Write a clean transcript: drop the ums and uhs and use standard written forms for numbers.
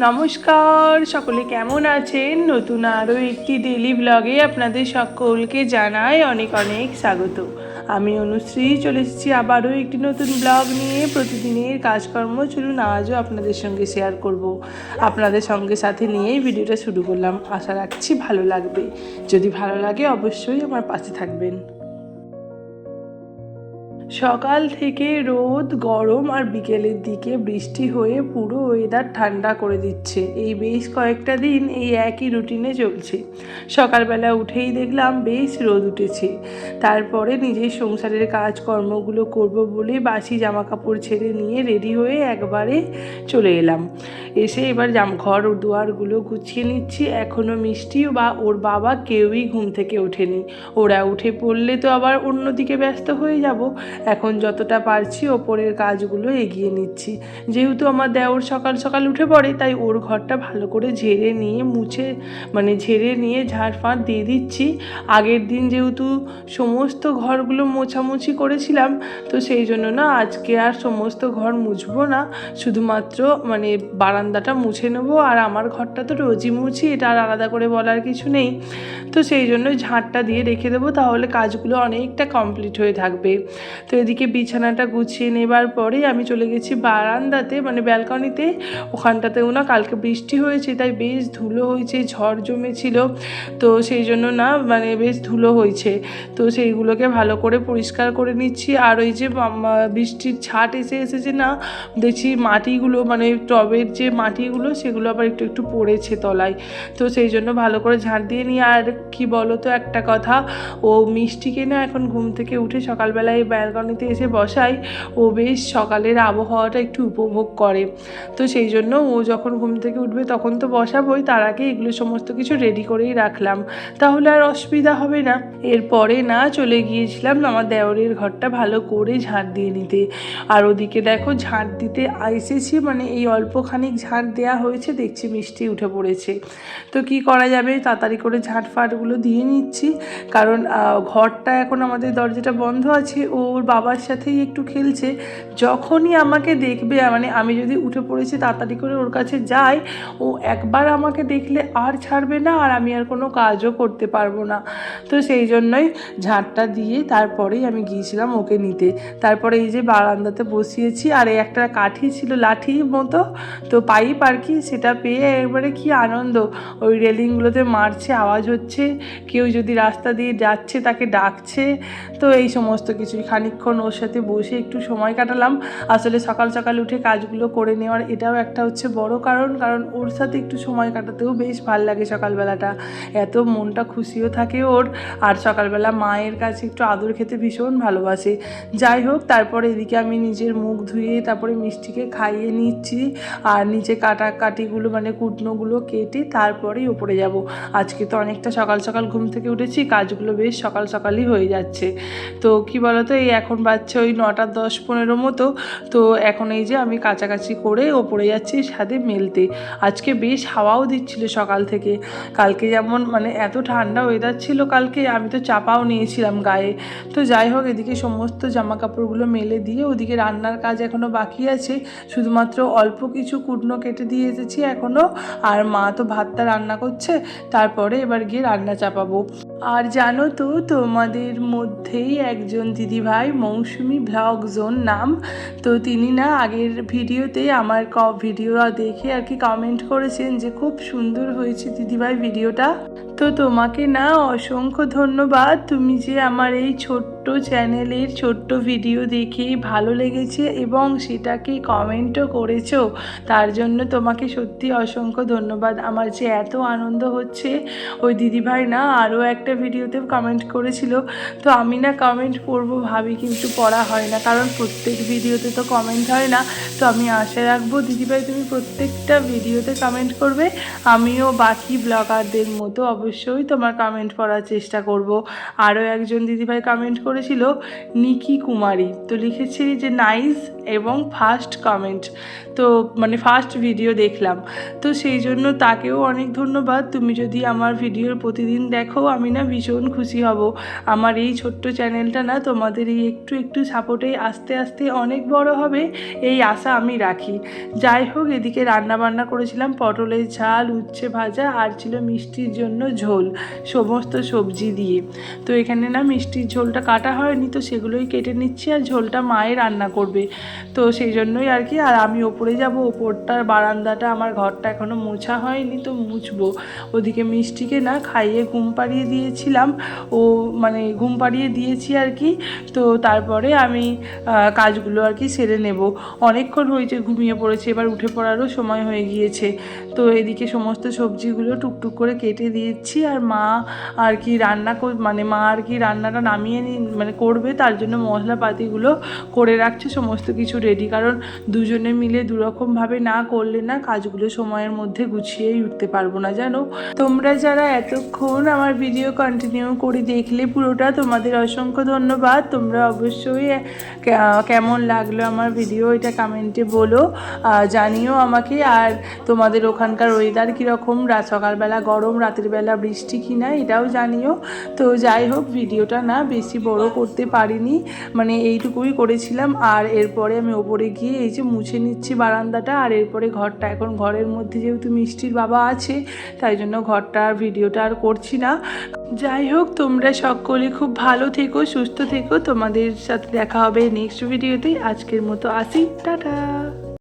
নমস্কার, সকলে কেমন আছেন? নতুন আরও একটি ডেইলি ব্লগে আপনাদের সকলকে জানাই অনেক অনেক স্বাগত। আমি অনুশ্রী চলে এসেছি আবারও একটি নতুন ব্লগ নিয়ে। প্রতিদিনের কাজকর্ম চলুন আজও আপনাদের সঙ্গে শেয়ার করব। আপনাদের সঙ্গে সাথে নিয়েই ভিডিওটা শুরু করলাম। আশা রাখছি ভালো লাগবে। যদি ভালো লাগে অবশ্যই আমার পাশে থাকবেন। সকাল থেকে রোদ, গরম আর বিকেলের দিকে বৃষ্টি হয়ে পুরো ওয়েদার ঠান্ডা করে দিচ্ছে। এই বেশ কয়েকটা দিন এই একই রুটিনে চলছে। সকালবেলা উঠেই দেখলাম বেশ রোদ উঠেছে। তারপরে নিজের সংসারের কাজকর্মগুলো করব বলে বাসি জামা কাপড় ছেড়ে নিয়ে রেডি হয়ে একবারে চলে এলাম। এসে এবার ঘর ও দুয়ারগুলো গুছিয়ে নিচ্ছি। এখনও মিষ্টি বা ওর বাবা কেউই ঘুম থেকে ওঠেনি। ওরা উঠে পড়লে তো আবার অন্যদিকে ব্যস্ত হয়ে যাব। এখন যতটা পারছি ওপরের কাজগুলো এগিয়ে নিচ্ছি। যেহেতু আমার দেওর সকাল সকাল উঠে পড়ে, তাই ওর ঘরটা ভালো করে ঝেড়ে নিয়ে ঝেড়ে নিয়ে ঝাড় ফাঁড় দিয়ে দিচ্ছি। আগের দিন যেহেতু সমস্ত ঘরগুলো মোছামুছি করেছিলাম, তো সেই জন্য না আজকে আর সমস্ত ঘর মুছবো না, শুধুমাত্র বারান্দাটা মুছে নেবো। আর আমার ঘরটা তো রোজই মুছি, এটা আর আলাদা করে বলার কিছু নেই। তো সেই জন্য ঝাঁটটা দিয়ে রেখে দেবো, তাহলে কাজগুলো অনেকটা কমপ্লিট হয়ে থাকবে। তো এদিকে বিছানাটা গুছিয়ে নেবার পরেই আমি চলে গেছি বারান্দাতে, ব্যালকনিতে। ওখানটাতেও না কালকে বৃষ্টি হয়েছে, তাই বেশ ধুলো হয়েছে, ঝড় জমেছিল। তো সেই জন্য না বেশ ধুলো হয়েছে। তো সেইগুলোকে ভালো করে পরিষ্কার করে নিচ্ছি। আর ওই যে বৃষ্টির ছাট এসেছে না, দেখছি মাটিগুলো টবের যে মাটিগুলো সেগুলো আবার একটু একটু পড়েছে তলায়। তো সেই জন্য ভালো করে ঝাঁট দিয়ে নিই। আর কি বলো তো একটা কথা, ও মিষ্টিকে না এখন ঘুম থেকে উঠে সকালবেলায় ব্যালকনিতে এসে বসাই। ও বেশ সকালের আবহাওয়াটা একটু উপভোগ করে। তো সেই জন্য ও যখন ঘুম থেকে উঠবে তখন তো বসাবোই, তার আগে এগুলো সমস্ত কিছু রেডি করেই রাখলাম, তাহলে আর অসুবিধা হবে না। এরপরে না চলে গিয়েছিলাম আমার দেওরের ঘরটা ভালো করে ঝাঁট দিয়ে নিতে। আর ওদিকে দেখো ঝাঁট দিতে এসেছি, এই অল্পখানিক ঝাঁট দেওয়া হয়েছে, দেখছি মিষ্টি উঠে পড়েছে। তো কি করা যাবে, তাড়াতাড়ি করে ঝাঁট ফাটগুলো দিয়ে নিচ্ছি। কারণ ঘরটা এখন আমাদের দরজাটা বন্ধ আছে, ওর বাবার সাথেই একটু খেলছে। যখনই আমাকে দেখবে, আমি যদি উঠে পড়েছি তাড়াতাড়ি করে ওর কাছে যাই, ও একবার আমাকে দেখলে আর ছাড়বে না, আর আমি আর কোনো কাজও করতে পারবো না। তো সেই জন্যই ঝাঁটটা দিয়ে তারপরেই আমি গিয়েছিলাম ওকে নিতে। তারপরে এই যে বারান্দাতে বসিয়েছি, আর এই একটা কাঠি ছিল লাঠি মতো, তো পাইপ আর কি, সেটা পেয়ে একবারে কি আনন্দ। ওই রেলিংগুলোতে মারছে, আওয়াজ হচ্ছে, কেউ যদি রাস্তা দিয়ে যাচ্ছে তাকে ডাকছে। তো এই সমস্ত কিছুই খানিকক্ষণ ওর সাথে বসে একটু সময় কাটালাম। আসলে সকাল সকাল উঠে কাজগুলো করে নেওয়ার এটাও একটা হচ্ছে বড় কারণ ওর সাথে একটু সময় কাটাতেও বেশ ভাল লাগে সকালবেলাটা। এত মনটা খুশিও থাকে ওর। আর সকালবেলা মায়ের কাছে একটু আদর খেতে ভীষণ ভালোবাসে। যাই হোক, তারপরে এদিকে আমি নিজের মুখ ধুয়ে তারপরে মিষ্টিকে খাইয়ে নিচ্ছি। আর নিচে কাটিগুলো কুটনোগুলো কেটে তারপরেই ওপরে যাব। আজকে তো অনেকটা সকাল সকাল ঘুম থেকে উঠেছি, কাজগুলো বেশ সকাল সকালই হয়ে যাচ্ছে। তো কি বলতো, এই এখন বাজছে ওই 9টা 10-15 মতো। তো এখন এই যে আমি কাছাকাছি করে ওপরে যাচ্ছি ছাদে মেলতে। আজকে বেশ হাওয়াও দিচ্ছিল সকাল থেকে। কালকে যেমন এত ঠান্ডা ওয়েদার ছিল কালকে, আমি তো চাপাও নিয়েছিলাম গায়ে। তো যাই হোক, এদিকে সমস্ত জামা কাপড়গুলো মেলে দিয়ে ওদিকে রান্নার কাজ এখনও বাকি আছে। শুধুমাত্র অল্প কিছু কুটনো কেটে দিয়ে এসেছি এখনও। আর মা তো ভাতটা রান্না করছে, তারপরে এবার গিয়ে রান্না চাপাবো। আর জানো তো, তোমাদের মধ্যেই একজন দিদিভাই, মৌসুমি ব্লগ জোন নাম, তো তিনি না আগের ভিডিওতে আমার ভিডিও দেখে আর কি কমেন্ট করেছেন যে খুব সুন্দর হয়েছে দিদিভাই ভিডিওটা। তো তোমাকে না অসংখ্য ধন্যবাদ। তুমি যে আমার এই ছোট্ট চ্যানেলের ছোট্ট ভিডিও দেখে ভালো লেগেছে এবং সেটাকে কমেন্টও করেছো, তার জন্য তোমাকে সত্যি অসংখ্য ধন্যবাদ। আমার যে এত আনন্দ হচ্ছে। ওই দিদিভাই না আরও একটা ভিডিওতে কমেন্ট করেছিল, তো আমি না কমেন্ট পড়বো ভাবি, কিন্তু পড়া হয় না, কারণ প্রত্যেক ভিডিওতে তো কমেন্ট হয় না। তো আমি আশা রাখবো দিদিভাই তুমি প্রত্যেকটা ভিডিওতে কমেন্ট করবে। আমিও বাকি ব্লগারদের মতো অবশ্যই তোমার কমেন্ট পড়ার চেষ্টা করব। আরও একজন দিদিভাই কমেন্ট করে করেছিল নিকি কুমারী। তো লিখেছে যে নাইস এবং ফার্স্ট কমেন্ট, তো মানে ফার্স্ট ভিডিও দেখলাম, তো সেই জন্য তাকেও অনেক ধন্যবাদ। তুমি যদি আমার ভিডিও প্রতিদিন দেখো আমি না ভীষণ খুশি হব। আমার এই ছোট্ট চ্যানেলটা না তোমাদের এই একটু একটু সাপোর্টে আস্তে আস্তে অনেক বড় হবে, এই আশা আমি রাখি। যাই হোক, এদিকে রান্না বান্না করেছিলাম পটলের ঝাল, উচ্ছে ভাজা, আর ছিল মিষ্টির জন্য ঝোল সমস্ত সবজি দিয়ে। তো এখানে না মিষ্টির ঝোলটা কাটা হয়নি, তো সেগুলোই কেটে নিচ্ছি, আর ঝোলটা মায়ে রান্না করবে, তো সেই জন্যই আর কি। আর আমি ওপরে যাব, ওপরটার বারান্দাটা আমার ঘরটা এখনও মোছা হয়নি, তো মুছবো। ওদিকে মিষ্টিকে না খাইয়ে ঘুম পাড়িয়ে দিয়েছিলাম, ও মানে ঘুম পাড়িয়ে দিয়েছি আর কি। তো তারপরে আমি কাজগুলো আর কি সেরে নেব। অনেকক্ষণ হয়েছে ঘুমিয়ে পড়েছে, এবার উঠে পড়ারও সময় হয়ে গিয়েছে। তো এদিকে সমস্ত সবজিগুলো টুকটুক করে কেটে দিয়েছি, আর মা আর কি মানে মা আর কি রান্নাটা নামিয়ে মানে করবে, তার জন্য মশলাপাতিগুলো করে রাখছে সমস্ত কিছু রেডি। কারণ দুজনে মিলে দুরকমভাবে না করলে না কাজগুলো সময়ের মধ্যে গুছিয়েই উঠতে পারবো না, জানো। তোমরা যারা এতক্ষণ আমার ভিডিও কন্টিনিউ করে দেখলে পুরোটা, তোমাদের অসংখ্য ধন্যবাদ। তোমরা অবশ্যই কেমন লাগলো আমার ভিডিও এটা কমেন্টে বলো, জানিও আমাকে। আর তোমাদের ওখানকার ওয়েদার কীরকম, সকালবেলা গরম, রাতের বেলা বৃষ্টি কিনা এটাও জানিও। তো যাই হোক, ভিডিওটা না বেশি বড় করতে পারিনি, মানে এইটুকুই করেছিলাম। আর এরপরে আমি ওপরে গিয়ে এই যে মুছে নিচ্ছি বারান্দাটা, আর এরপরে ঘরটা, এখন ঘরের মধ্যে যেহেতু মিষ্টির বাবা আছে তাই জন্য ঘরটার ভিডিওটা আর করছি না। যাই হোক, তোমরা সকলে খুব ভালো থেকো, সুস্থ থেকো। তোমাদের সাথে দেখা হবে নেক্সট ভিডিওতে। আজকের মতো আসি, টাটা।